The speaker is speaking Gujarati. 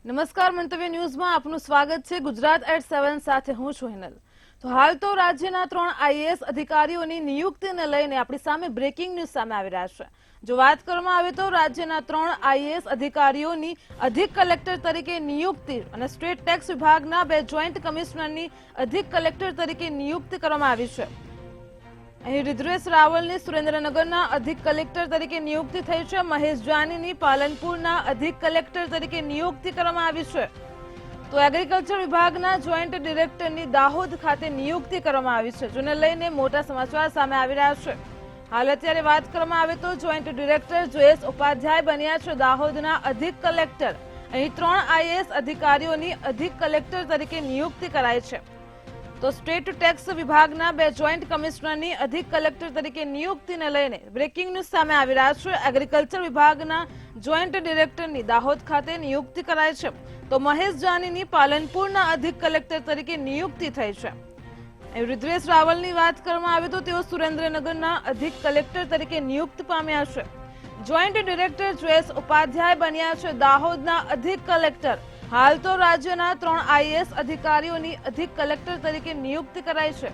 નમસ્કાર, મંતવ્ય ન્યૂઝમાં આપનું સ્વાગત છે। ગુજરાત એટ 7 સાથે હું છું હિનલ। તો હાલ તો રાજ્યના 3 આઈએએસ અધિકારીઓની નિયુક્તિને લઈને આપણી સામે બ્રેકિંગ ન્યૂઝ સામે આવી રહ્યા છે। જો વાત કરવામાં આવે તો રાજ્યના 3 આઈએએસ અધિકારીઓની અધિક કલેક્ટર તરીકે નિયુક્તિ અને સ્ટેટ ટેક્સ વિભાગના 2 જોઈન્ટ કમિશનરની અધિક કલેક્ટર તરીકે નિયુક્તિ કરવામાં આવી છે। અહીં રિદ્રેશ રાવલની સુરેન્દ્રનગરના અધિક કલેક્ટર તરીકે નિયુક્તિ થઈ છે। મહેશ જાનીની પાલનપુરના અધિક કલેક્ટર તરીકે નિયુક્તિ કરવામાં આવી છે। તો એગ્રીકલ્ચર વિભાગના જોઈન્ટ ડિરેક્ટરની દાહોદ ખાતે નિયુક્તિ કરવામાં આવી છે, જેને લઈને મોટા સમાચાર સામે આવી રહ્યા છે। હાલ અત્યારે વાત કરવામાં આવે તો જોઈન્ટ ડિરેક્ટર જયેશ ઉપાધ્યાય બન્યા છે દાહોદના અધિક કલેક્ટર। અહીં 3 આઈએએસ અધિકારીઓની અધિક કલેક્ટર તરીકે નિયુક્તિ કરાઈ છે। તો સ્ટેટ ટેક્સ વિભાગના 2 જોઈન્ટ કમિશનરની અધિક કલેક્ટર તરીકે નિયુક્તિને લઈને બ્રેકિંગ ન્યૂઝ સામે આવી રહ્યા છે। એગ્રીકલ્ચર વિભાગના જોઈન્ટ ડિરેક્ટરની દાહોદ ખાતે નિયુક્તિ કરાઈ છે, તો મહેશ જાનીની પાલનપુરના અધિક કલેક્ટર તરીકે નિયુક્તિ થઈ છે। રિદ્રેશ રાવલની વાત કરવામાં આવે તો તેઓ સુરેન્દ્રનગરના અધિક કલેક્ટર તરીકે નિયુક્ત પામ્યા છે। જોઈન્ટ ડિરેક્ટર જયેશ ઉપાધ્યાય બન્યા છે દાહોદના અધિક કલેક્ટર। હાલ તો રાજ્યના 3 આઈએએસ અધિકારીઓની અધિક કલેક્ટર તરીકે નિયુક્તિ કરાઈ છે।